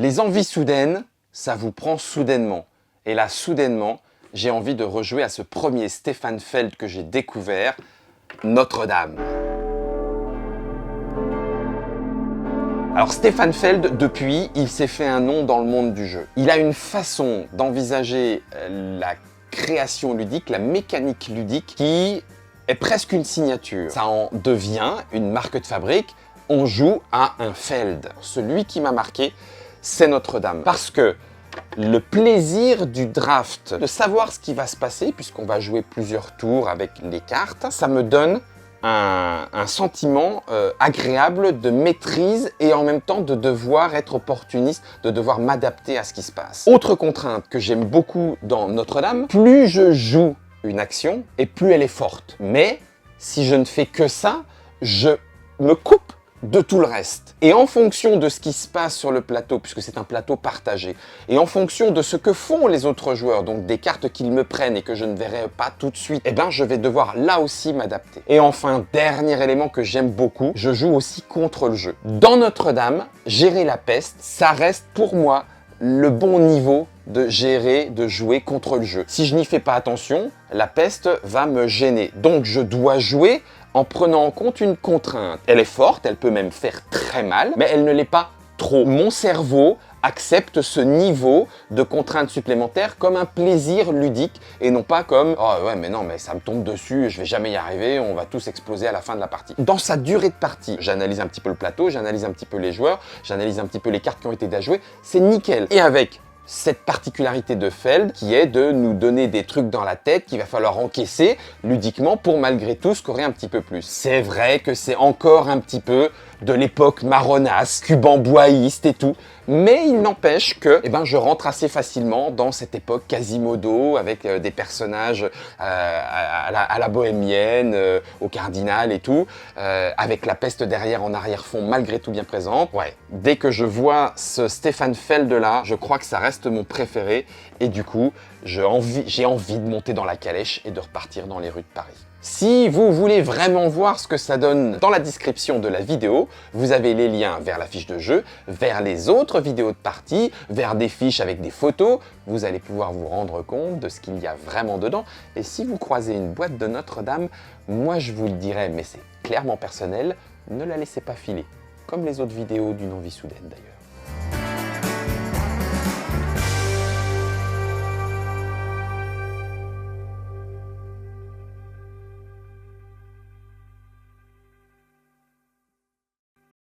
Les envies soudaines, ça vous prend soudainement. Et là, soudainement, j'ai envie de rejouer à ce premier Stefan Feld que j'ai découvert, Notre-Dame. Alors Stefan Feld, depuis, il s'est fait un nom dans le monde du jeu. Il a une façon d'envisager la création ludique, la mécanique ludique, qui est presque une signature. Ça en devient une marque de fabrique. On joue à un Feld. Celui qui m'a marqué, c'est Notre-Dame. Parce que le plaisir du draft, de savoir ce qui va se passer, puisqu'on va jouer plusieurs tours avec les cartes, ça me donne un sentiment agréable de maîtrise et en même temps de devoir être opportuniste, de devoir m'adapter à ce qui se passe. Autre contrainte que j'aime beaucoup dans Notre-Dame, plus je joue une action et plus elle est forte. Mais si je ne fais que ça, je me coupe de tout le reste. Et en fonction de ce qui se passe sur le plateau, puisque c'est un plateau partagé, et en fonction de ce que font les autres joueurs, donc des cartes qu'ils me prennent et que je ne verrai pas tout de suite, eh ben je vais devoir là aussi m'adapter. Et enfin, dernier élément que j'aime beaucoup, je joue aussi contre le jeu. Dans Notre-Dame, gérer la peste, ça reste pour moi le bon niveau de gérer, de jouer contre le jeu. Si je n'y fais pas attention, la peste va me gêner. Donc je dois jouer en prenant en compte une contrainte. Elle est forte, elle peut même faire très mal, mais elle ne l'est pas trop. Mon cerveau accepte ce niveau de contrainte supplémentaire comme un plaisir ludique et non pas comme « Oh ouais, mais non, mais ça me tombe dessus, je vais jamais y arriver, on va tous exploser à la fin de la partie. » Dans sa durée de partie, j'analyse un petit peu le plateau, j'analyse un petit peu les joueurs, j'analyse un petit peu les cartes qui ont été jouées, c'est nickel. Et avec cette particularité de Feld qui est de nous donner des trucs dans la tête qu'il va falloir encaisser ludiquement pour malgré tout scorer un petit peu plus. C'est vrai que c'est encore un petit peu de l'époque marronasse, cubamboïste et tout, mais il n'empêche que je rentre assez facilement dans cette époque Quasimodo avec des personnages à la bohémienne, au cardinal et tout, avec la peste derrière en arrière-fond malgré tout bien présente. Ouais, dès que je vois ce Stefan Feld là, je crois que ça reste mon préféré et du coup, j'ai envie de monter dans la calèche et de repartir dans les rues de Paris. Si vous voulez vraiment voir ce que ça donne, dans la description de la vidéo, vous avez les liens vers la fiche de jeu, vers les autres vidéos de partie, vers des fiches avec des photos. Vous allez pouvoir vous rendre compte de ce qu'il y a vraiment dedans. Et si vous croisez une boîte de Notre-Dame, moi je vous le dirais, mais c'est clairement personnel, ne la laissez pas filer. Comme les autres vidéos d'une envie soudaine d'ailleurs.